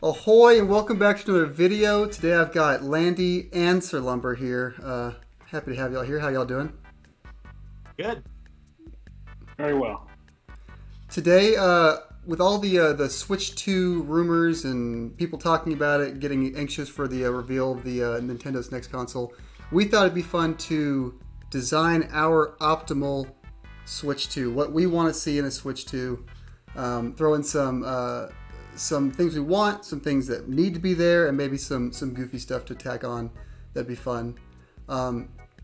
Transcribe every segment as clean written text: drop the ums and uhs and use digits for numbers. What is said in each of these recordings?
Ahoy and welcome back to another video. Today I've got Landy and Sir Lumber here. Happy to have y'all here. How y'all doing? Good. Very well. Today, with all the Switch 2 rumors and people talking about it, getting anxious for the reveal of the Nintendo's next console, we thought it'd be fun to design our optimal Switch 2. What we want to see in a Switch 2. Throw in some things we want, some things that need to be there, and maybe some goofy stuff to tack on. That'd be fun.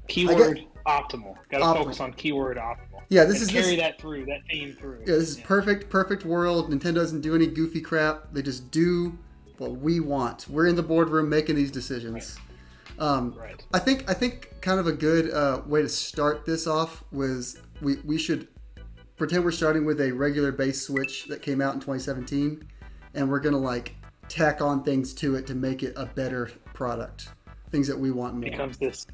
Keyword optimal. Got to Optimal. focus on keyword optimal. Yeah, this and is carry this, that through, that theme through. yeah, this is perfect world. Nintendo doesn't do any goofy crap. They just do what we want. We're in the boardroom making these decisions. Right. I think kind of a good way to start this off was we should pretend we're starting with a regular base Switch that came out in 2017, and we're gonna like tack on things to it to make it a better product. Things that we want more. Becomes this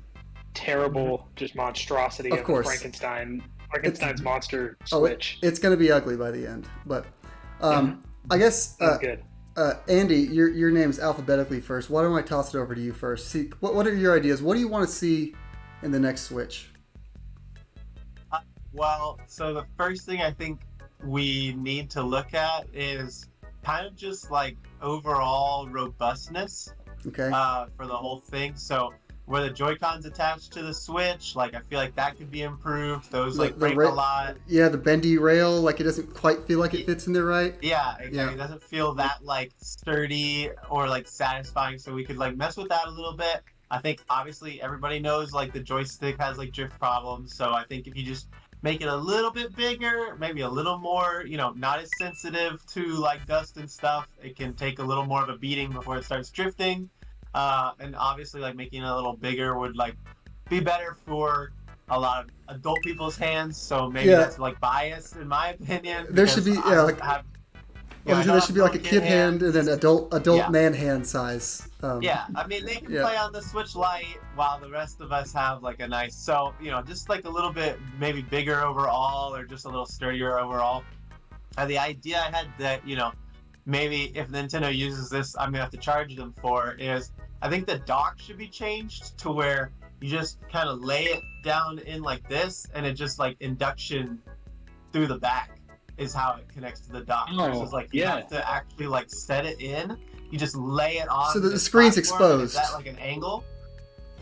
terrible, just monstrosity Of of course. Frankenstein's monster Switch. It's gonna be ugly by the end, but I guess Sounds good. Andy, your name's alphabetically first. Why don't I toss it over to you first? See, what are your ideas? What do you want to see in the next Switch? So the first thing I think we need to look at is kind of just like overall robustness Okay. for the whole thing. So where the Joy-Cons attached to the Switch, like I feel like that could be improved. Those Like like the break a lot. Yeah, the bendy rail, like it doesn't quite feel like it fits in there right. Yeah, exactly. Yeah. It doesn't feel that like sturdy or like satisfying. So we could like mess with that a little bit. I think obviously everybody knows like the joystick has like drift problems. So I think if you just make it a little bit bigger, maybe a little more, not as sensitive to like dust and stuff, it can take a little more of a beating before it starts drifting. And obviously like making it a little bigger would like be better for a lot of adult people's hands. So maybe that's like biased in my opinion. There should be there should be like a kid hand and then adult man hand size. I mean they can play on the Switch Lite while the rest of us have like a nice, so just like a little bit maybe bigger overall or just a little sturdier overall. And the idea I had that maybe if Nintendo uses this I'm gonna have to charge them for is I think the dock should be changed to where you just kind of lay it down in like this and it just like induction through the back is how it connects to the dock. Versus like you have to actually like set it in. You just lay it on. So the screen's platform, exposed. Is that like an angle?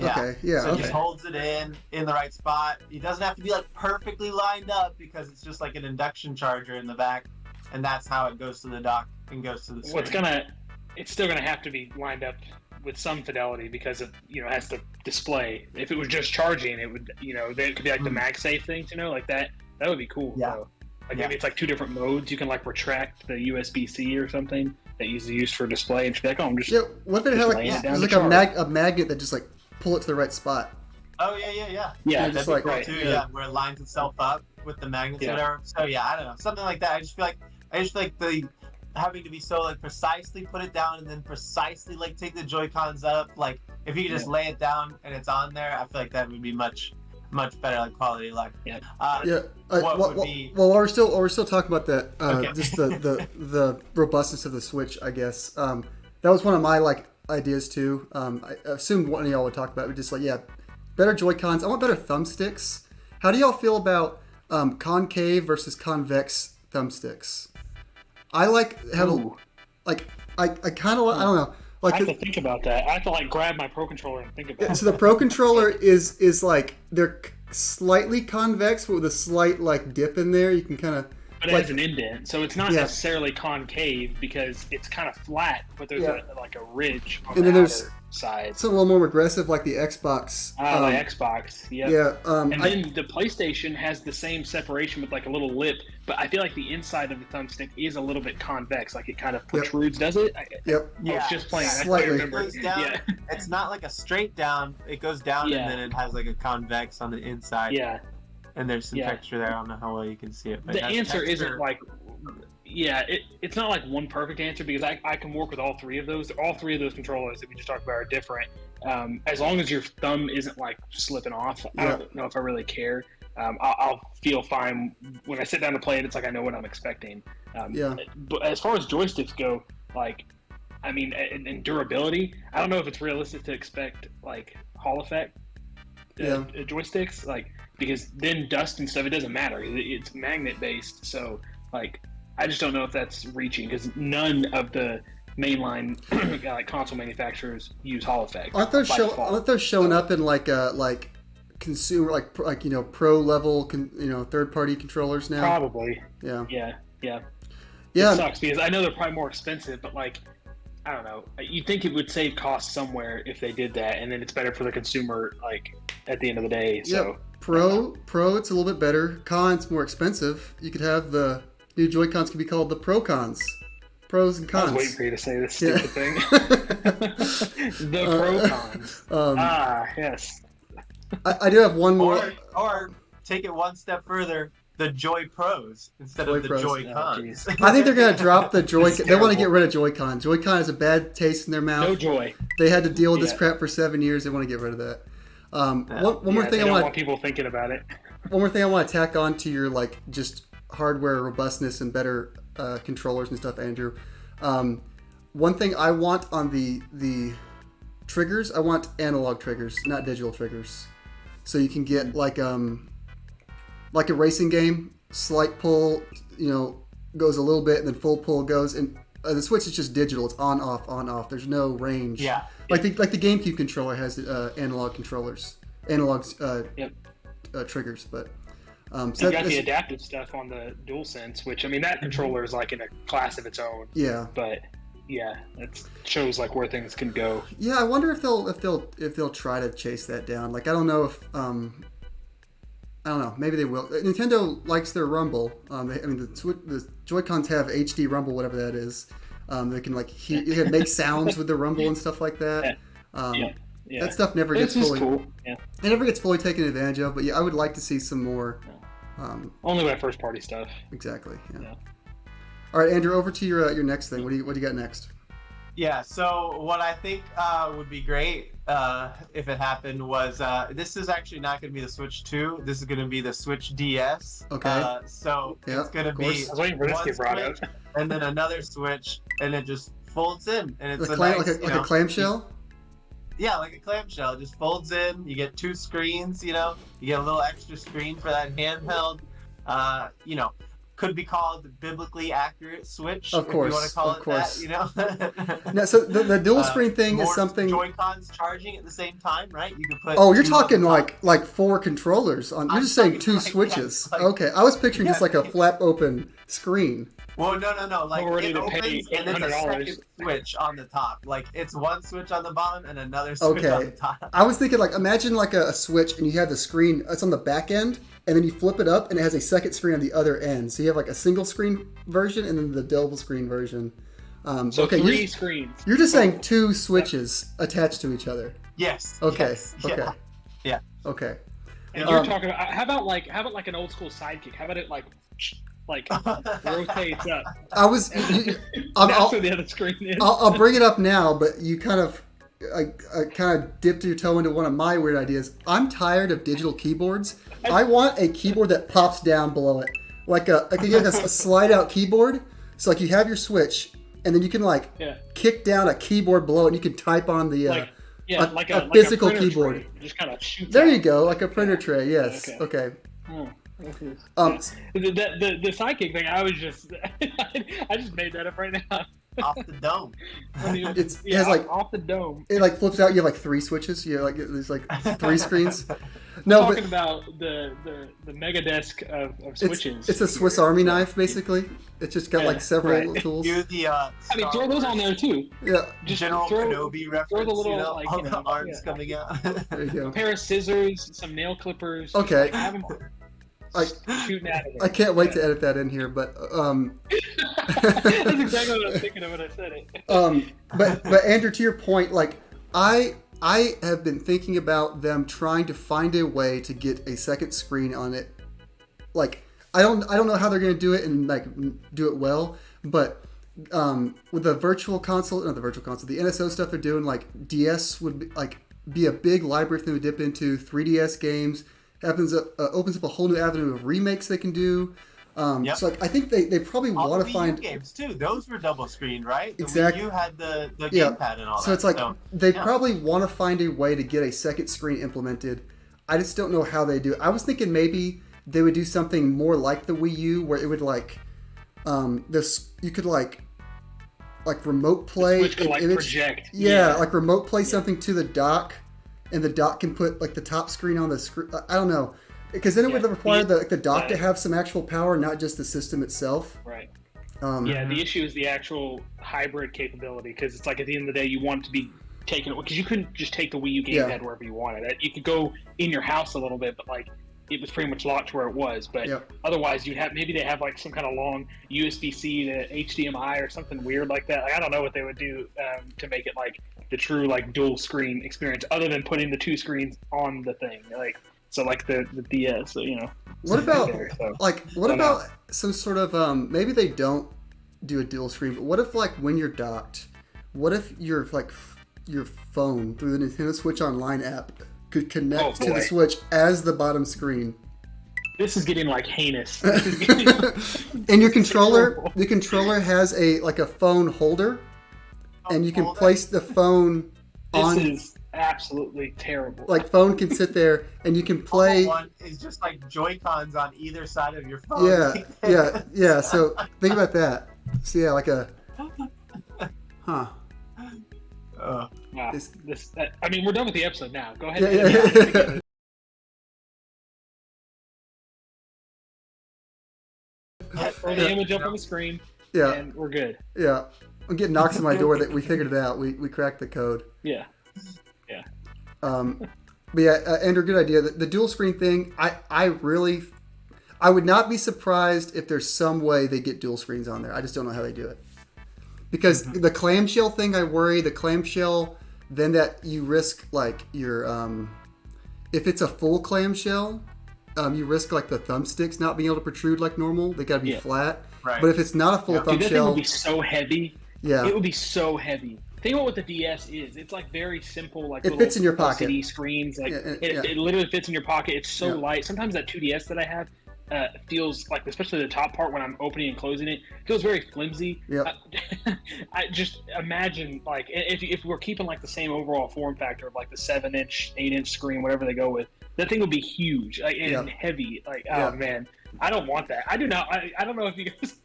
Okay. Yeah. So Okay. it just holds it in the right spot. It doesn't have to be like perfectly lined up because it's just like an induction charger in the back, and that's how it goes to the dock and goes to the screen. It's still gonna have to be lined up with some fidelity because it has to display. If it was just charging, it would it could be like the MagSafe thing, like that. That would be cool. Yeah. Though. Like maybe it's like two different modes. You can like retract the USB-C or something that is used for display, and just be like, what if it had like a magnet that just like pull it to the right spot? Oh yeah. Yeah, just that'd be like cool too. Yeah, where it lines itself up with the magnets or whatever. So yeah, I don't know, something like that. I just feel like the having to be so like precisely put it down and then precisely like take the Joy-Cons up. Like if you could just lay it down and it's on there, I feel like that would be much better like quality of life. While we're still talking about that, just the robustness of the Switch, I guess. That was one of my like ideas too. I assumed one of y'all would talk about it, but just like better Joy-Cons. I want better thumbsticks. How do y'all feel about concave versus convex thumbsticks? I like having I kind of I don't know. Like I have to think about that. I have to like grab my Pro Controller and think about it. So the Pro Controller is like they're slightly convex, but with a slight like dip in there. You can kind of. But it has an indent, so it's not necessarily concave because it's kind of flat, but there's a ridge on the outer side. It's a little more aggressive, like the Xbox. The Xbox, yeah. And then the PlayStation has the same separation with like a little lip, but I feel like the inside of the thumbstick is a little bit convex, like it kind of protrudes, does it? Yep. I was just playing. Slightly. It goes down. It's not like a straight down. It goes down and then it has like a convex on the inside. Yeah. And there's some texture there. I don't know how well you can see it. But the answer isn't like, it's not like one perfect answer because I can work with all three of those. All three of those controllers that we just talked about are different. As long as your thumb isn't like slipping off, I don't know if I really care. I'll feel fine when I sit down to play it. It's like I know what I'm expecting. But as far as joysticks go, like I mean, and durability. I don't know if it's realistic to expect like Hall effect joysticks, like because then dust and stuff, it doesn't matter. It's magnet based, so like I just don't know if that's reaching because none of the mainline like console manufacturers use Hall effect. Aren't those showing up in like consumer like pro level third party controllers now? Probably. Yeah. It sucks because I know they're probably more expensive, but like I don't know. You'd think it would save costs somewhere if they did that, and then it's better for the consumer. Like at the end of the day, so Pro, it's a little bit better. Con's more expensive. You could have the new Joy-Cons could be called the Pro Cons. Pros and cons. I was waiting for you to say this stupid thing. The Pro Cons. Yes. I do have one more. Or take it one step further. The Joy Pros instead of the Joy Cons. I think they're going to drop the Joy. They want to get rid of Joy-Con. Joy-Con has a bad taste in their mouth. No joy. They had to deal with this crap for 7 years. They want to get rid of that. One more thing I want people thinking about it. One more thing I want to tack on to your like just hardware robustness and better controllers and stuff, Andrew. One thing I want on the triggers, I want analog triggers, not digital triggers. So you can get like a racing game, slight pull, goes a little bit, and then full pull goes. And the Switch is just digital. It's on, off, on, off. There's no range. Yeah. Like the GameCube controller has analog controllers, triggers. But you got the adaptive stuff on the DualSense, which I mean that controller is like in a class of its own. Yeah. But yeah, it shows like where things can go. Yeah, I wonder if they'll try to chase that down. Like I don't know if I don't know. Maybe they will. Nintendo likes their rumble. The Joy-Cons have HD rumble, whatever that is. They can make sounds with the rumble and stuff like that. That stuff never gets fully. Cool. Yeah. It never gets fully taken advantage of. But yeah, I would like to see some more. Only by first party stuff. Exactly. Yeah. All right, Andrew. Over to your next thing. What do you got next? Yeah, so what I think would be great if it happened was this is actually not going to be the Switch 2. This is going to be the Switch DS. Okay. So it's going to be I was waiting for this to get brought up. And then another Switch, and it just folds in, and it's like a clamshell. Yeah, like a clamshell. It just folds in. You get two screens. You get a little extra screen for that handheld. Could be called the biblically accurate Switch, of course, if you want to call it that, No, so the dual screen thing is something. Joy-Cons charging at the same time, right? You could put. Oh, you're talking like four controllers on. You're just saying two switches. Okay, I was picturing just like a flap open screen. Well, no. Like it opens and then a $800. second switch on the top. Like it's one switch on the bottom and another switch on the top. I was thinking imagine like a switch and you have the screen. It's on the back end. And then you flip it up, and it has a second screen on the other end. So you have like a single screen version, and then the double screen version. So three screens. You're just saying two switches attached to each other. Yes. Okay. Yes, okay. Yeah. Okay. And you're talking about how about like an old school sidekick? How about it like rotates up? That's where the other screen is. I'll bring it up now, but you kind of. I kind of dipped your toe into one of my weird ideas. I'm tired of digital keyboards. I want a keyboard that pops down below it, like a slide out keyboard. So like you have your Switch, and then you can kick down a keyboard below it, and you can type on the a physical keyboard. Tray. Just kind of shoots. There out. you go, like a printer tray. Yes. Okay. The sidekick thing, I just made that up right now. Off the dome. It has off the dome. It flips out. You have three switches. You have there's three screens. No, talking about the mega desk of switches. It's a Swiss Army knife, basically. It's just got several tools. Throw those on there too. Yeah. Just General Kenobi reference. Throw the little all the arms coming out. There you go. A pair of scissors, some nail clippers. Okay. Shooting at it. I can't wait to edit that in here, but that's exactly what I was thinking of when I said it. But Andrew, to your point, I have been thinking about them trying to find a way to get a second screen on it. I don't know how they're going to do it and do it well, but with the the NSO stuff they're doing, DS would be a big library for them to dip into. 3DS games opens up a whole new avenue of remakes they can do. Yep. So like, I think they probably All want the to Wii U find games too. Those were double screened, right? The Exactly. Wii U had the Yeah. gamepad and all So that. it's like they yeah. probably want to find a way to get a second screen implemented. I just don't know how they do it. I was thinking maybe they would do something more like the Wii U, where it would like this you could like remote play Switch could, an like, image. project. Yeah, like remote play something to the dock, and the dock can put like the top screen on the screen. I don't know, because then it would require the dock to have some actual power, not just the system itself. Right. Yeah, the issue is the actual hybrid capability, because it's like at the end of the day, you want it to be taken, because you couldn't just take the Wii U gamepad wherever you wanted. You could go in your house a little bit, but like it was pretty much locked to where it was. But otherwise, you'd have maybe they have like some kind of long USB-C to HDMI or something weird like that. Like I don't know what they would do to make it like the true like dual screen experience, other than putting the two screens on the thing. Like so, like the DS. So, you know. What about what about know. some sort of maybe they don't do a dual screen, but what if like when you're docked, what if your phone through the Nintendo Switch Online app could connect to the Switch as the bottom screen? This is getting like heinous. And your controller has a phone holder, and you can place the phone on. This is absolutely terrible. Like phone can sit there and you can play. One is just like Joy-Cons on either side of your phone. Yeah. So think about that. So yeah, like a, huh? Wow. I mean, we're done with the episode now. Go ahead. Yeah. Throw the image up on the screen. Yeah. And we're good. Yeah. I'm getting knocks on my door that we figured it out. We cracked the code. Yeah. But yeah, Andrew, good idea. The dual screen thing, I would not be surprised if there's some way they get dual screens on there. I just don't know how they do it. Because the clamshell thing, I worry. The clamshell, then that you risk like your, if it's a full clamshell, you risk like the thumbsticks not being able to protrude like normal. They got to be flat. Right. But if it's not a full thumbshell, that thing would be so heavy. Yeah. It would be so heavy. Think about what the DS is. It's like very simple, like it fits in your pocket. LCD screens. Like it literally fits in your pocket. It's so light. Sometimes that 2DS that I have feels like, especially the top part when I'm opening and closing it, feels very flimsy. Yep. I just imagine like if we're keeping like the same overall form factor of like the 7-inch, 8-inch screen, whatever they go with, that thing would be huge, like, and heavy. Like, oh man, I don't want that. I do not. I don't know if you guys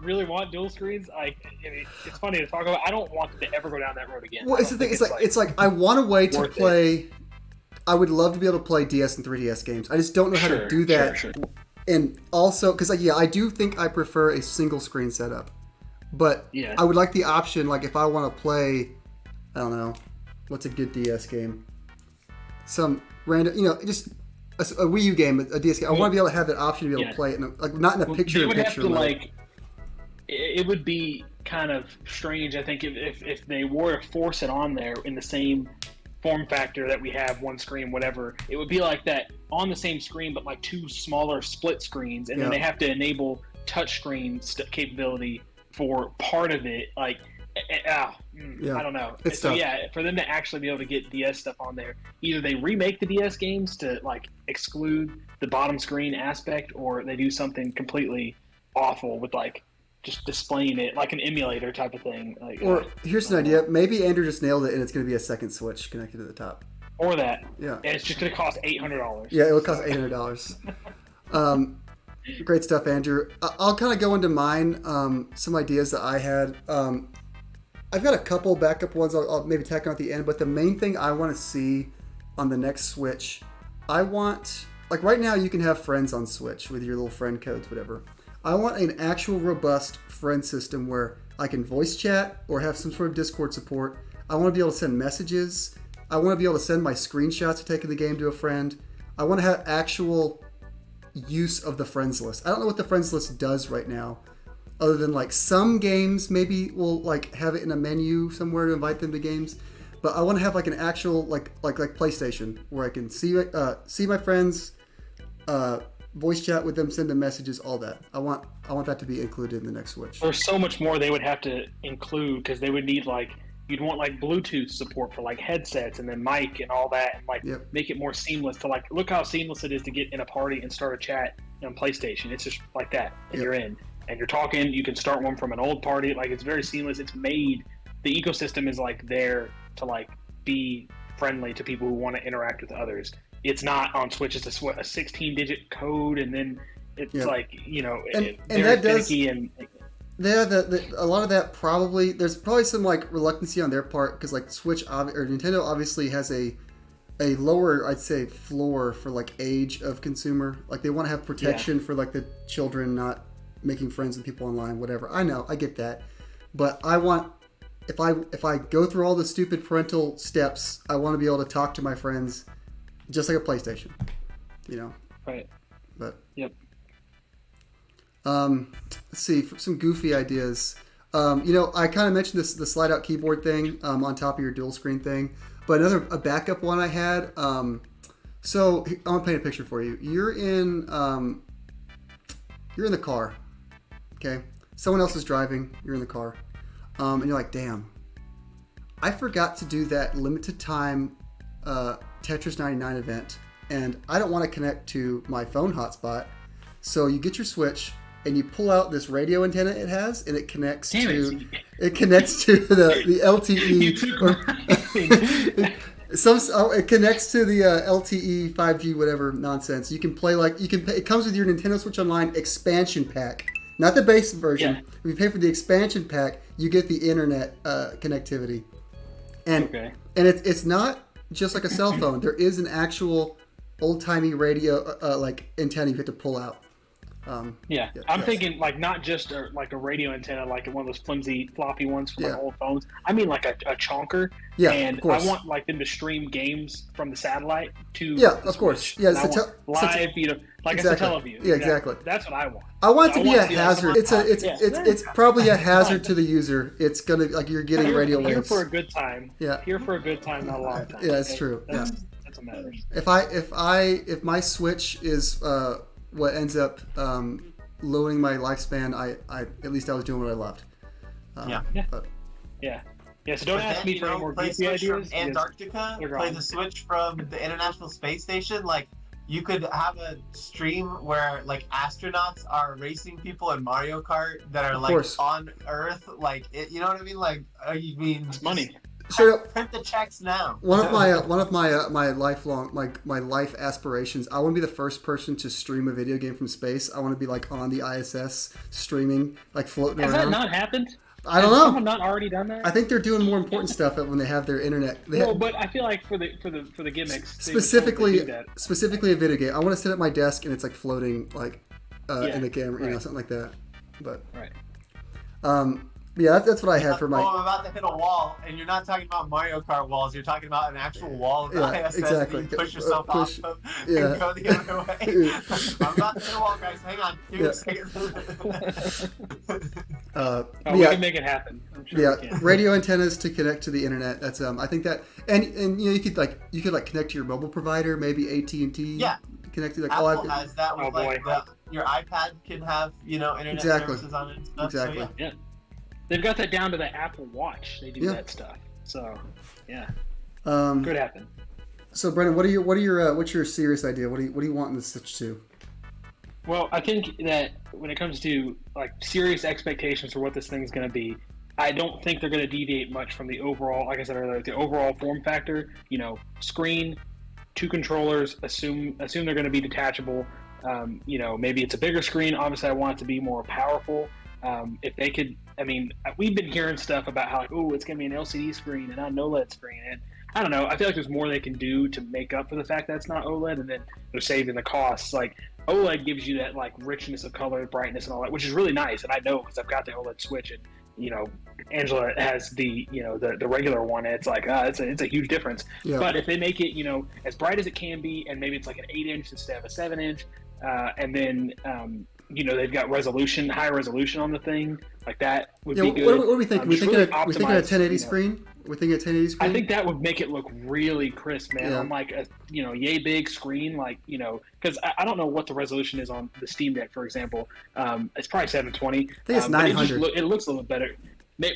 really want dual screens. I mean, it's funny to talk about. I don't want them to ever go down that road again. Well, it's the thing. It's like I want a way to play. I would love to be able to play DS and 3DS games. I just don't know how to do that. Sure. And also, because I do think I prefer a single screen setup, but I would like the option. Like if I want to play, I don't know, what's a good DS game? Some random, just a Wii U game, a DS game. I want to be able to have that option to be able to play it, not in a picture-in-picture mode. It would be kind of strange, I think, if they were to force it on there in the same form factor that we have, one screen, whatever. It would be like that on the same screen, but like two smaller split screens, and then they have to enable touchscreen capability for part of it. Like, I don't know. It's so tough. for them to actually be able to get DS stuff on there, either they remake the DS games to like exclude the bottom screen aspect, or they do something completely awful with like just displaying it like an emulator type of thing. Like, or here's an idea. Maybe Andrew just nailed it, and it's going to be a second Switch connected to the top. Or that. Yeah. And it's just going to cost $800. Yeah, it will cost $800. Great stuff, Andrew. I'll kind of go into mine. Some ideas that I had. I've got a couple backup ones I'll maybe tack on at the end, but the main thing I want to see on the next Switch, I want, like right now you can have friends on Switch with your little friend codes, whatever. I want an actual robust friend system where I can voice chat or have some sort of Discord support. I want to be able to send messages. I want to be able to send my screenshots of taking the game to a friend. I want to have actual use of the friends list. I don't know what the friends list does right now, other than like some games maybe will like have it in a menu somewhere to invite them to games. But I want to have like an actual like PlayStation where I can see my friends, voice chat with them, send them messages, all that. I want that to be included in the next Switch. There's so much more they would have to include, because they would need like, you'd want like Bluetooth support for like headsets and then mic and all that, and like make it more seamless to like, look how seamless it is to get in a party and start a chat on PlayStation. It's just like that, and Yep. you're in, and you're talking. You can start one from an old party. Like, it's very seamless. It's made. The ecosystem is like there to like be friendly to people who want to interact with others. It's not on Switch. It's a 16-digit code, and then it's like, you know, and very that does. finicky and. Yeah, a lot of that probably there's probably some like reluctancy on their part because like Switch or Nintendo obviously has a lower, I'd say, floor for like age of consumer. Like they want to have protection for like the children not making friends with people online, whatever. I know, I get that, but I want if I go through all the stupid parental steps, I want to be able to talk to my friends just like a PlayStation, you know. Right. But yep. Let's see, for some goofy ideas. You know, I kind of mentioned the slide out keyboard thing on top of your dual screen thing, but a backup one I had. So I'm gonna paint a picture for you. You're in the car, okay? Someone else is driving. You're in the car, and you're like, "Damn, I forgot to do that limited time Tetris 99 event, and I don't want to connect to my phone hotspot." So you get your Switch and you pull out this radio antenna it has, and it connects to the LTE. It connects to the LTE 5G whatever nonsense. You can play it comes with your Nintendo Switch Online expansion pack, not the base version. Yeah. If you pay for the expansion pack, you get the internet connectivity, and it's not just like a cell phone. There is an actual old timey radio like antenna you have to pull out. I'm thinking like not just like a radio antenna, like one of those flimsy floppy ones from like old phones. I mean like a chonker. Yeah, and of course. I want like them to stream games from the satellite to of course. Yeah, it's live, you know, like exactly. a teleview. Yeah, exactly. That's what I want. I want it to be a hazard. It's probably a hazard to the user. It's gonna like you're getting radio waves. Here for a good time. Yeah. Here for a good time, not a long time. Yeah, it's true. That's what matters. If my Switch is what ends up lowering my lifespan, I at least I was doing what I loved. So don't ask me for any more goofy ideas. From Antarctica, play the Switch from the International Space Station. Like you could have a stream where like astronauts are racing people in Mario Kart that are like on Earth. Like you know what I mean? Like you mean it's money. Sure. Print the checks now. One of my lifelong my life aspirations. I want to be the first person to stream a video game from space. I want to be like on the ISS streaming, like floating around. Has that not happened? I don't know. Has someone not already done that? I think they're doing more important stuff when they have their internet. But I feel like for the gimmicks, specifically a video game. I want to sit at my desk and it's like floating like in the camera, you know, something like that. But yeah, that's what I had for my. Oh, I'm about to hit a wall, and you're not talking about Mario Kart walls. You're talking about an actual wall of the ISS. Exactly. You push yourself off of and go the other way. I'm about to hit a wall, guys. Hang on. Give me a second. We can make it happen. I'm sure we can. Radio antennas to connect to the internet. That's I think that, and you know, you could connect to your mobile provider, maybe AT&T. Yeah. Connected like Apple has that with your iPad can have internet services on it and stuff. Exactly. So, yeah. They've got that down to the Apple Watch. They do that stuff. So, yeah, could happen. So, Brendan, what's your serious idea? What do you want in the Switch 2? Well, I think that when it comes to like serious expectations for what this thing's going to be, I don't think they're going to deviate much from the overall, like I said earlier, the overall form factor. You know, screen, 2 controllers. Assume they're going to be detachable. You know, maybe it's a bigger screen. Obviously, I want it to be more powerful. If they could, I mean, we've been hearing stuff about how like, it's going to be an LCD screen and not an OLED screen, and I don't know. I feel like there's more they can do to make up for the fact that it's not OLED, and then they're saving the costs. Like OLED gives you that like richness of color, brightness, and all that, which is really nice. And I know because I've got the OLED Switch, and you know, Angela has the the regular one. And it's like it's a huge difference. Yeah. But if they make it as bright as it can be, and maybe it's like an 8-inch instead of a 7-inch, and then they've got high resolution on the thing. Like that would be good. What are we thinking? We thinking a 1080 screen? We're thinking a 1080 screen? I think that would make it look really crisp, man. On like a yay big screen, like because I don't know what the resolution is on the Steam Deck, for example. It's probably 720. I think it's 900. It looks a little better.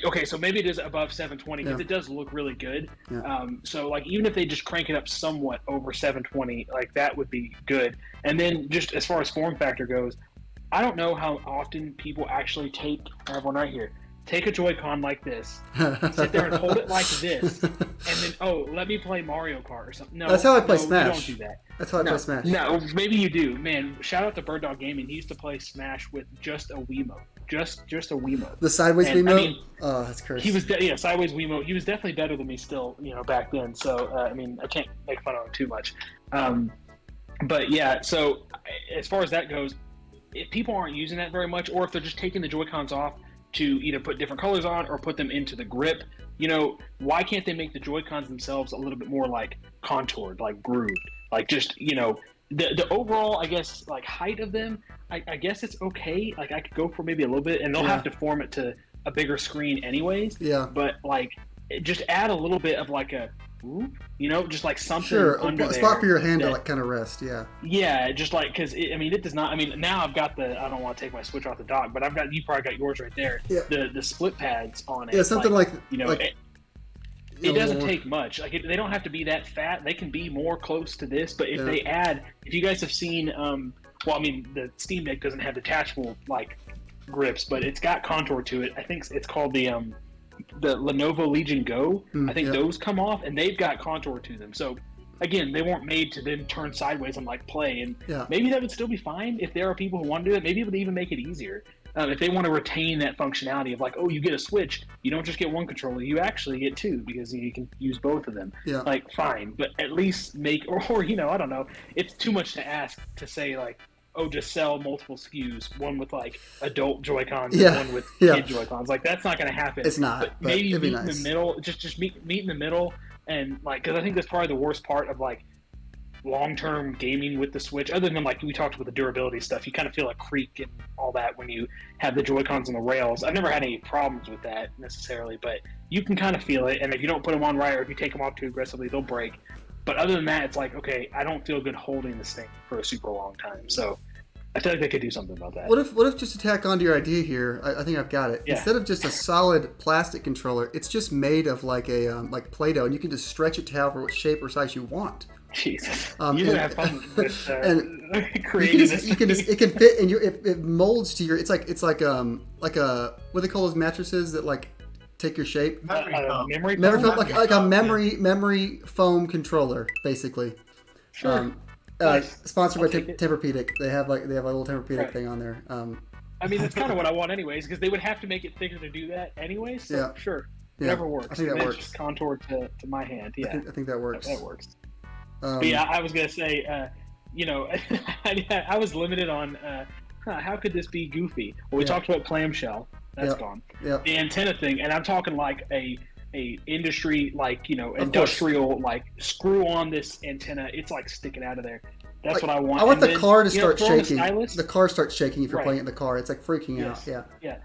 Okay, so maybe it is above 720 because it does look really good. Yeah. So like even if they just crank it up somewhat over 720, like that would be good. And then just as far as form factor goes, I don't know how often people actually I have one right here. Take a Joy-Con like this, sit there and hold it like this, and then let me play Mario Kart or something. No, that's how I play Smash. You don't do that. That's how I play Smash. No, maybe you do. Man, shout out to Bird Dog Gaming. He used to play Smash with just a Wiimote. Just a Wiimote. The sideways Wiimote? I mean, that's cursed. He was sideways Wiimote. He was definitely better than me still, back then. So I mean, I can't make fun of him too much. But yeah, so as far as that goes, if people aren't using that very much, or if they're just taking the Joy-Cons off to either put different colors on or put them into the grip, why can't they make the Joy-Cons themselves a little bit more like contoured, like grooved, like just the overall, I guess, like height of them, I guess it's okay. Like I could go for maybe a little bit, and they'll have to form it to a bigger screen anyways. Yeah. But like, just add a little bit of like a, just like something under a there. spot for your hand to like kind of rest. Yeah. Yeah, just like because it does not. I mean, now I've got I don't want to take my Switch off the dock, but you probably got yours right there. Yeah. The split pads on it. Yeah, something like it doesn't take much. Like they don't have to be that fat. They can be more close to this. But if you guys have seen, the Steam Deck doesn't have detachable like grips, but it's got contour to it. I think it's called the Lenovo Legion Go. I think those come off, and they've got contour to them. So again, they weren't made to then turn sideways and like play. And maybe that would still be fine if there are people who want to do it. Maybe it would even make it easier. If they want to retain that functionality of like, you get a Switch, you don't just get one controller, you actually get two because you can use both of them. Yeah. Like, fine, but at least make, or I don't know, it's too much to ask to say like, just sell multiple SKUs, one with like adult Joy-Cons and one with kid Joy-Cons. Like that's not going to happen. It's not. But maybe meet in the middle, just meet in the middle, and like, because I think that's probably the worst part of like long-term gaming with the Switch, other than like we talked about the durability stuff. You kind of feel a creak and all that when you have the Joy-Cons on the rails. I've never had any problems with that necessarily, but you can kind of feel it, and if you don't put them on right, or if you take them off too aggressively, they'll break. But other than that, it's like, okay, I don't feel good holding this thing for a super long time. So I feel like they could do something about that. What if just to tack onto your idea here, I think I've got it. Yeah. Instead of just a solid plastic controller, it's just made of like a like Play-Doh, and you can just stretch it to however shape or size you want. Jesus, you have fun with creating this. It can fit, and it molds to your. It's like a what do they call those mattresses that like take your shape? Memory foam, like a memory foam controller, basically. Sure. Sponsored by Tempur-Pedic. They have a little Tempur-Pedic thing on there. I mean, that's kind of what I want, anyways, because they would have to make it thicker to do that, anyway. So sure, whatever works. I think that works. Just contour to my hand. Yeah, I think that works. That works. But yeah, I was gonna say, I was limited on how could this be goofy? Well, we talked about clamshell. That's gone. Yeah. The antenna thing, and I'm talking like a industry, like industrial, like screw on this antenna. It's like sticking out of there. That's what I want. I want the car to start shaking. The car starts shaking if you're playing it in the car. It's like freaking out. Yeah. Yeah.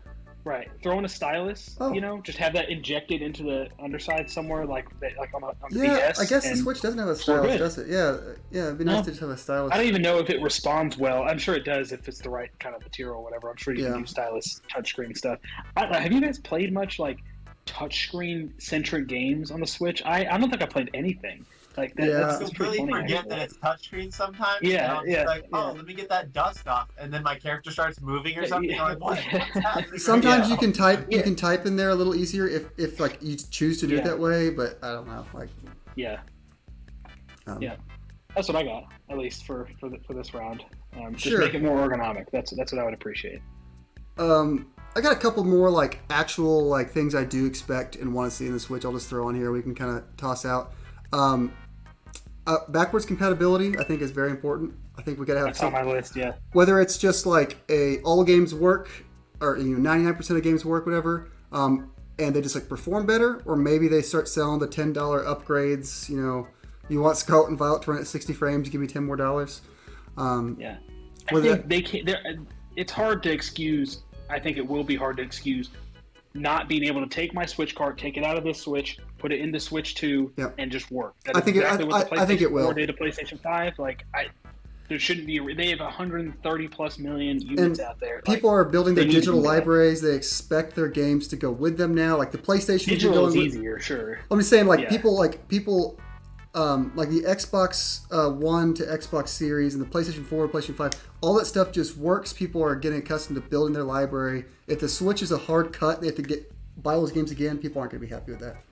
Right. Throw in a stylus, just have that injected into the underside somewhere, like on the BS. I guess the Switch doesn't have a stylus, does it? Yeah, it'd be nice to just have a stylus. I don't even know if it responds well. I'm sure it does if it's the right kind of material or whatever. I'm sure you can do stylus touchscreen stuff. Have you guys played much like touchscreen-centric games on the Switch? I don't think I played anything. Like that, that's really forget that it's touchscreen sometimes. Yeah, let me get that dust off, and then my character starts moving or something. Like, what's happening? Sometimes you can type. You can type in there a little easier if like you choose to do it that way. But I don't know. Like. That's what I got, at least for this round. Just make it more ergonomic. That's what I would appreciate. I got a couple more like actual like things I do expect and want to see in the Switch. I'll just throw on here. We can kind of toss out. Backwards compatibility, I think, is very important. I think we got to have. That's on my list, yeah. Whether it's just like all games work, or 99% of games work, whatever, and they just like perform better, or maybe they start selling the $10 upgrades. You want Scarlet and Violet to run at 60 frames, give me $10 more. I think they can't. It's hard to excuse. I think it will be hard to excuse not being able to take my Switch cart, take it out of this Switch, put it into Switch 2, and just work. I think it will. Did to PlayStation 5. Like there shouldn't be. They have 130 plus million units out there. People are building their they need to digital do that. libraries. They expect their games to go with them now. Like the PlayStation Digital is easier, sure. I'm just saying, like Yeah. people, like the Xbox One to Xbox Series and the PlayStation 4, PlayStation 5, all that stuff just works. People are getting accustomed to building their library. If the Switch is a hard cut, they have to buy those games again. People aren't going to be happy with that.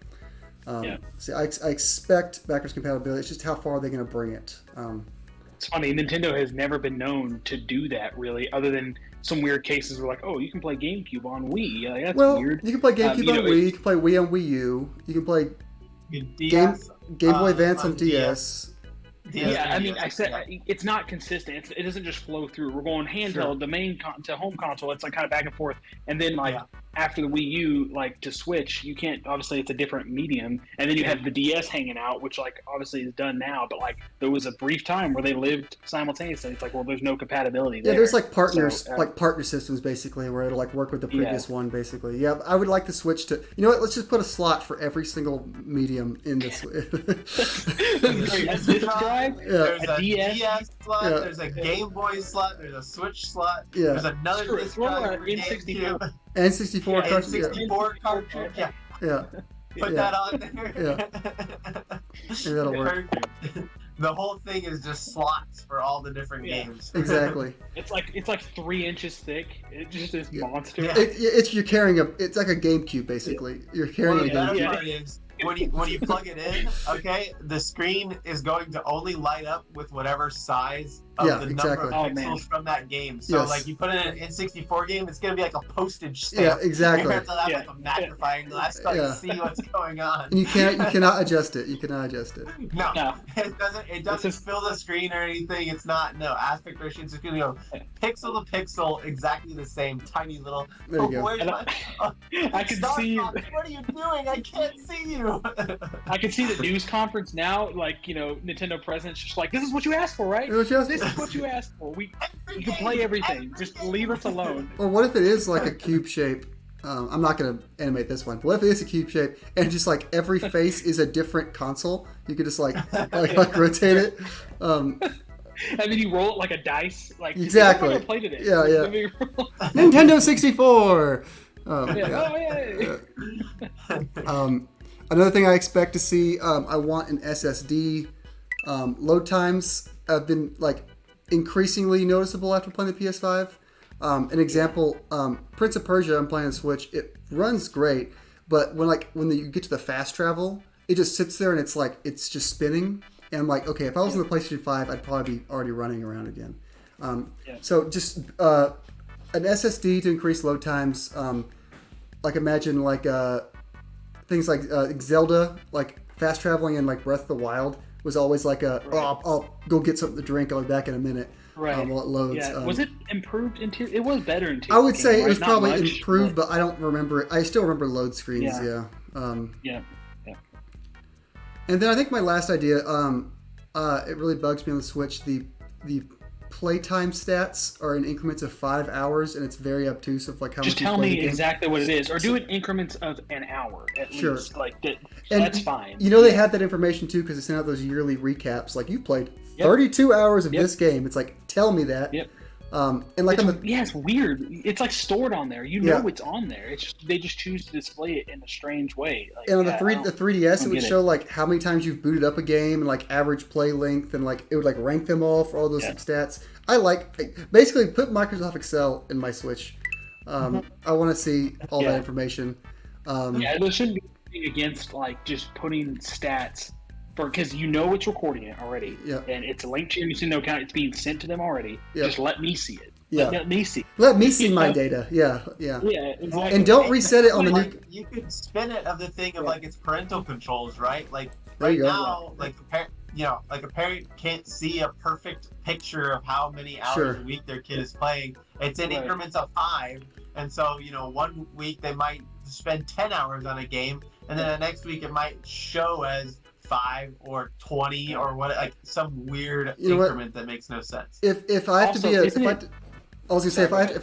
So I expect backwards compatibility. It's just how far are they going to bring it? It's funny. Nintendo has never been known to do that, really, other than some weird cases where, like, oh, you can play GameCube on Wii. Like, that's weird. You can play GameCube on Wii. You can play Wii on Wii U. You can play DS, Game Boy Advance on DS. Yeah, I mean, I said it's not consistent. It doesn't just flow through. We're going handheld, the main to home console. It's like kind of back and forth, and then after the Wii U, like to Switch, you can't. Obviously, it's a different medium, and then you have the DS hanging out, which like obviously is done now. But like there was a brief time where they lived simultaneously. It's like, well, there's no compatibility there. Yeah, there's like partners, like partner systems basically, where it'll like work with the previous one basically. Yeah, I would like to switch to. You know what? Let's just put a slot for every single medium in this. There's a DS slot, there's a Game Boy slot, there's a Switch slot, there's another disc drive for GameCube. N64 cartridge. N64 cartridge, yeah. Put that on there. Yeah. And that'll work. The whole thing is just slots for all the different games. Exactly. It's like 3 inches thick. It's just this monster. Yeah. You're carrying it's like a GameCube basically. You're carrying a GameCube. The better part is when you plug it in, okay, the screen is going to only light up with whatever size of the number of pixels from that game. So like you put in an N64 game, it's gonna be like a postage stamp. Yeah, exactly. You have to have like a magnifying glass so you can see what's going on. And you cannot adjust it. You cannot adjust it. No. It doesn't fill the screen or anything. It's not aspect ratio. It's just gonna go pixel to pixel, exactly the same, tiny little. There you go. Where's I can see. What are you doing? I can't see you. I can see the news conference now, like Nintendo president's just like, this is what you asked for, right? This is what you asked for. You can play everything. Just leave us alone. Or what if it is like a cube shape? I'm not going to animate this one. What if it is a cube shape and just like every face is a different console? You could just like rotate it. And then you roll it like a dice. Like exactly. I'm play today. Yeah. Nintendo 64. Another thing I expect to see, I want an SSD. Load times have been like increasingly noticeable after playing the PS5. An example, Prince of Persia, I'm playing on Switch. It runs great, but when you get to the fast travel, it just sits there and it's just spinning. And I'm like, okay, if I was on the PlayStation 5, I'd probably be already running around again. So just an SSD to increase load times. Like imagine like things like Zelda, like fast traveling in like Breath of the Wild was always like I'll go get something to drink. I'll be back in a minute. While it loads. Yeah. Was it improved in Tears? It was better in Tears. I would say it was probably improved, but I don't remember it. I still remember load screens. Yeah. And then I think my last idea, it really bugs me on the Switch. The playtime stats are in increments of 5 hours, and it's very obtuse of like how much. Just tell me exactly what it is, or do it in increments of an hour at least. Like that, that's fine. They had that information too because they sent out those yearly recaps. Like you played 32 hours of this game. It's like tell me that. And like it's weird. It's like stored on there. It's on there. It's just they just choose to display it in a strange way. Like, and on the 3DS, it would show like how many times you've booted up a game and like average play length, and like it would like rank them all for all those stats. I basically put Microsoft Excel in my Switch. I want to see all that information. There shouldn't be against like just putting stats. Because it's recording it already, and it's linked to your Nintendo account. It's being sent to them already. Just let me see it. Let me see. Let me see my data. Yeah, exactly. And don't reset it on the new. You could spin it of the thing of like its parental controls, right? Like right now, like a parent can't see a perfect picture of how many hours a week their kid is playing. It's in increments of 5, and so 1 week they might spend 10 hours on a game, and then the next week it might show as 5 or 20 or what, like some weird increment that makes no sense. If I have to be if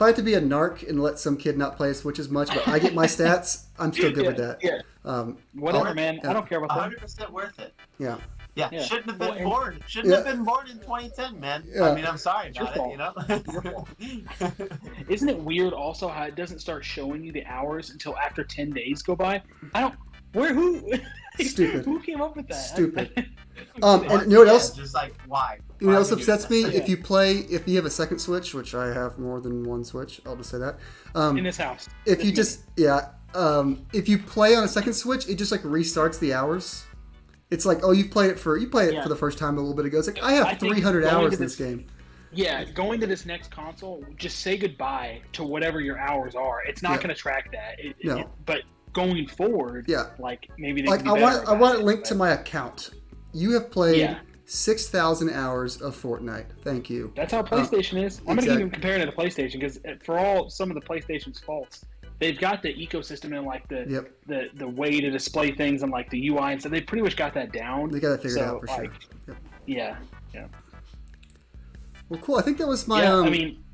I have to be a narc and let some kid not play a Switch as much, but I get my stats, I'm still good with that. Whatever, man. I don't care about that. 100% worth it. Yeah. Yeah, Yeah. shouldn't have been Well, born. Shouldn't have been born in 2010, man. Yeah. I mean, I'm sorry It's your about it, fault. you know? Isn't it weird also how it doesn't start showing you the hours until after 10 days go by? I don't. Who? Stupid. Who came up with that? Stupid. I And you know what else? Just like, why? You know what Why else would you do upsets that? me? If you have a second Switch, which I have more than one Switch, I'll just say that. in this house. If This you just, if you play on a second Switch, it just like restarts the hours. It's like, oh, you played it for the first time a little bit ago. It's like, I have think 300 going hours to in this game. Yeah, going to this next console, just say goodbye to whatever your hours are. It's not going to track that. No. But going forward, Yeah. like maybe they Like can be better I want it about linked to my account. You have played Yeah. 6,000 hours of Fortnite. Thank you. That's how PlayStation is. I'm going to exactly. even compare it to the PlayStation because for some of the PlayStation's faults, they've got the ecosystem and like the way to display things and like the UI and so they pretty much got that down. They got that figured out for sure. Yep. Yeah. Well, cool. I think that was my. I mean,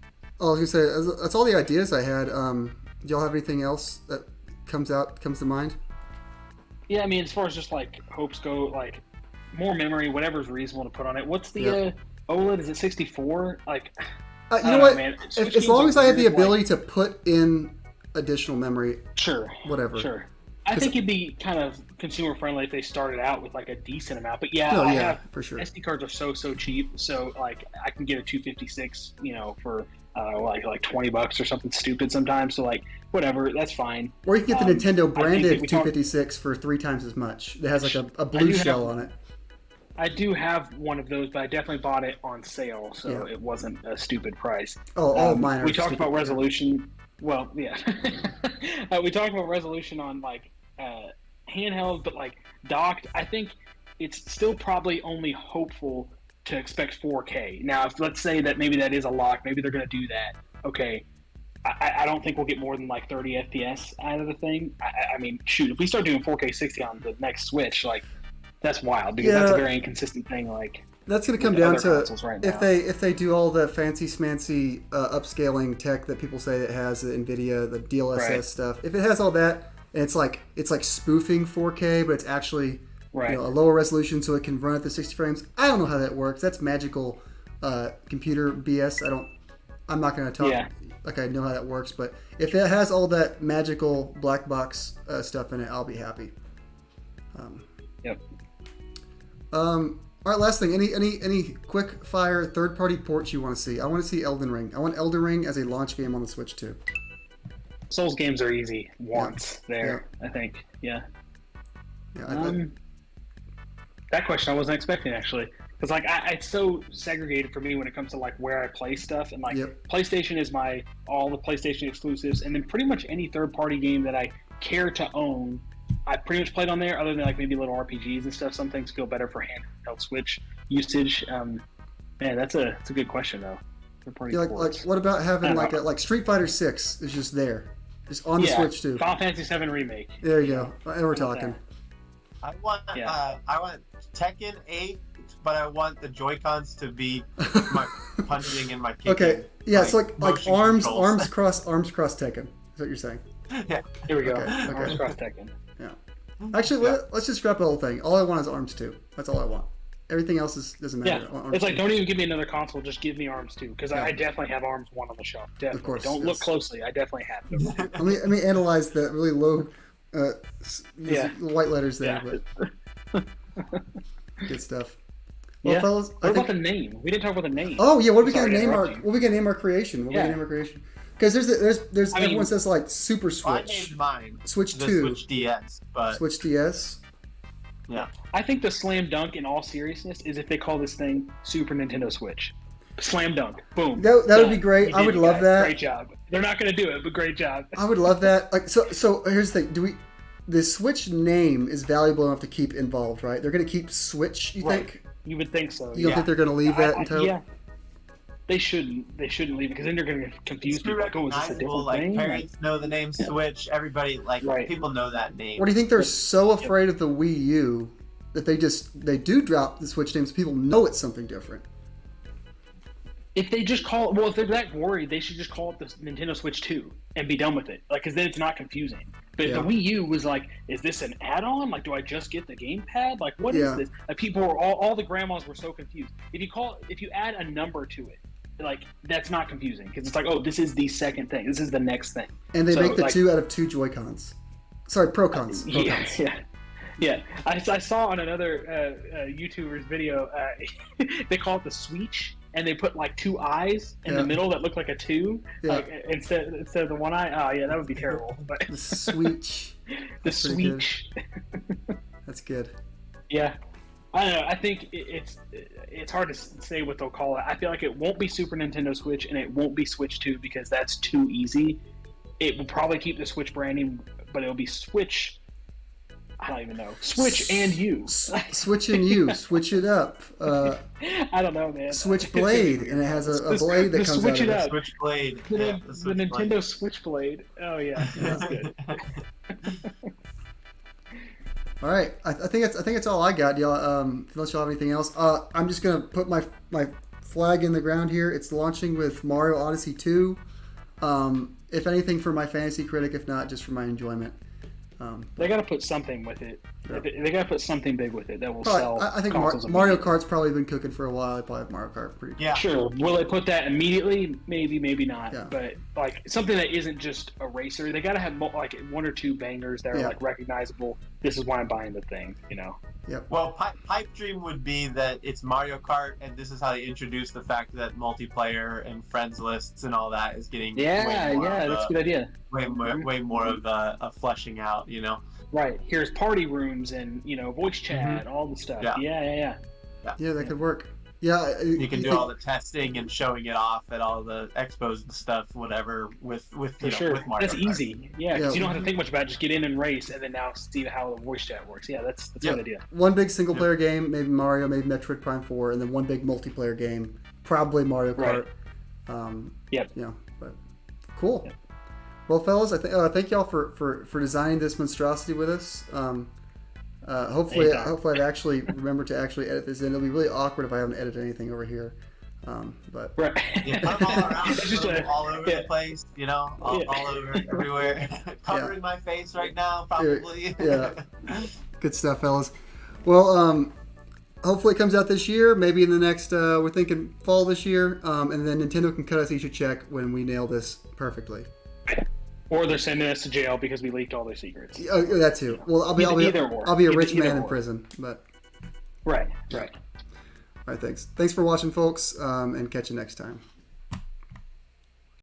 I was gonna say that's all the ideas I had. Do y'all have anything else that comes to mind? yeah, I mean, as far as just like hopes go, like more memory, whatever's reasonable to put on it. What's the OLED? Is it 64? Like, You know what? Man. As long as I have the ability to put in additional memory, sure, whatever. Sure. I think it'd be kind of consumer friendly if they started out with like a decent amount. But for sure. SD cards are so cheap. So like I can get a 256, for like $20 or something stupid sometimes. So like whatever, that's fine. Or you can get the Nintendo branded we 256 for 3 times as much. It has like a blue shell on it. I do have one of those, but I definitely bought it on sale, so it wasn't a stupid price. Oh, all mine are. We talked about resolution. Well, yeah. We talked about resolution on like handheld, but like docked. I think it's still probably only hopeful to expect 4K. Now, if let's say that maybe that is a lock, maybe they're going to do that. Okay. I don't think we'll get more than like 30 FPS out of the thing. I mean, shoot, if we start doing 4K 60 on the next Switch, like that's wild because that's a very inconsistent thing. Like that's going to come down to right if they do all the fancy schmancy upscaling tech that people say it has, the NVIDIA, the DLSS stuff. If it has all that, and it's like spoofing 4K, but it's actually a lower resolution so it can run at the 60 frames. I don't know how that works. That's magical computer BS. I'm not going to talk like I know how that works, but if it has all that magical black box stuff in it, I'll be happy. All right, last thing. Any quick fire third party ports you want to see? I want to see Elden Ring. I want Elden Ring as a launch game on the Switch too. Souls games are easy once I think. Yeah. That question I wasn't expecting actually, because like it's so segregated for me when it comes to like where I play stuff, and like PlayStation is all the PlayStation exclusives, and then pretty much any third party game that I care to own, I pretty much played on there. Other than like maybe little RPGs and stuff, some things feel better for handheld Switch usage. Man, that's a good question though. Like what about having like Street Fighter 6 is just there, just on the Switch too. Final Fantasy 7 Remake. There you go. And we're talking. I want Tekken 8, but I want the Joy-Cons to be my punching and my kicking. Okay, yeah, so like arms cross Tekken. Is what you're saying? Yeah. Here we go. Okay. Arms cross Tekken. Yeah. Actually, let's just scrap the whole thing. All I want is arms too. That's all I want. Everything else doesn't matter. Yeah. It's like, don't even give me another console. Just give me arms too, because I definitely have arms 1 on the shelf. Definitely. Of course. Don't look closely. I definitely have them. let me analyze the really low, white letters there, but good stuff. Well, fellas, what about the name? We didn't talk about the name. Oh yeah, what are we gonna name our creation? Because there's everyone says like Super Switch. I named mine Switch the 2. Switch DS, but Switch DS. Yeah. I think the slam dunk in all seriousness is if they call this thing Super Nintendo Switch. Slam dunk. Boom. That would be great. I would love that. Great job. They're not going to do it, but great job. I would love that. Like so here's the thing. The Switch name is valuable enough to keep involved, right? They're going to keep Switch, you think? You would think so. You don't think they're going to leave that until? Yeah. They shouldn't leave it because then they're going to get confused. People like, oh, is this a different thing? Parents know the name Switch. Everybody people know that name. What do you think they're so afraid of the Wii U that they do drop the Switch names? People know it's something different. If they just call it, if they're that worried, they should just call it the Nintendo Switch 2 and be done with it. Like, because then it's not confusing. But Yeah. the Wii U was like, is this an add-on? Like, do I just get the gamepad? Like, what is Yeah. this? Like, people were all the grandmas were so confused. If you add a number to it, like that's not confusing because it's like, oh, this is the second thing. This is the next thing. And they So, make the like, 2 out of 2 Joy-Cons. Sorry, Pro-Cons. Pro-Cons. Yeah. I saw on another YouTuber's video, they call it the Switch, and they put like 2 eyes in the middle that look like a 2, Yeah. like instead of the 1 eye. Oh yeah, that would be terrible. But The Switch. the That's pretty good. Switch. That's good. Yeah. I don't know. I think it's hard to say what they'll call it. I feel like it won't be Super Nintendo Switch, and it won't be Switch 2 because that's too easy. It will probably keep the Switch branding, but it'll be Switch. I don't even know. Switch and U. Switch and U. Switch it up. I don't know, man. Switchblade, and it has a blade that the comes Switch out of it it. up. Switchblade. The, Yeah, the Switchblade. Nintendo Switchblade. Oh yeah, that's good. All right, I think that's all I got, y'all. Unless y'all have anything else, I'm just gonna put my flag in the ground here. It's launching with Mario Odyssey 2. If anything, for my fantasy critic, if not, just for my enjoyment. They got to put something with it. Yeah. They got to put something big with it that will Probably, sell. I think consoles Mario immediately. Kart's probably been cooking for a while. I probably have Mario Kart pretty. Yeah. Sure. Will they put that immediately? Maybe, maybe not. Yeah. But like something that isn't just a racer. They got to have like 1 or 2 bangers that are Yeah. like recognizable. This is why I'm buying the thing. Well, pipe dream would be that it's Mario Kart, and this is how they introduce the fact that multiplayer and friends lists and all that is getting Yeah, way more yeah, of that's a good idea. way more of a fleshing out. Right. Here's party rooms and voice chat, all the stuff. Yeah. Yeah. Yeah, that could work. Yeah, You can do all the testing and showing it off at all the expos and stuff, whatever. With For sure. with Mario That's Kart. easy. Yeah, because Yeah. you don't have to think much about it. Just get in and race, and then now see how the voice chat works. Yeah, that's a good idea. One big single player game, maybe Mario, maybe Metroid Prime 4, and then one big multiplayer game, probably Mario Kart. Yep. But cool. Yep. Well, fellas, thank y'all for designing this monstrosity with us. Hopefully I've actually remembered to actually edit this in. It'll be really awkward if I haven't edited anything over here. But Right. Yeah, put them all around, It's just put them all over yeah. the place, all over, everywhere. Covering my face right now, probably. Yeah. Good stuff, fellas. Well, hopefully it comes out this year. Maybe in the next, we're thinking fall this year. And then Nintendo can cut us each a check when we nail this perfectly. Or they're sending us to jail because we leaked all their secrets. Oh, that too. Well, I'll be Either or. I'll be a Either- rich either man in or. prison. But Right. all right, thanks for watching, folks, and catch you next time.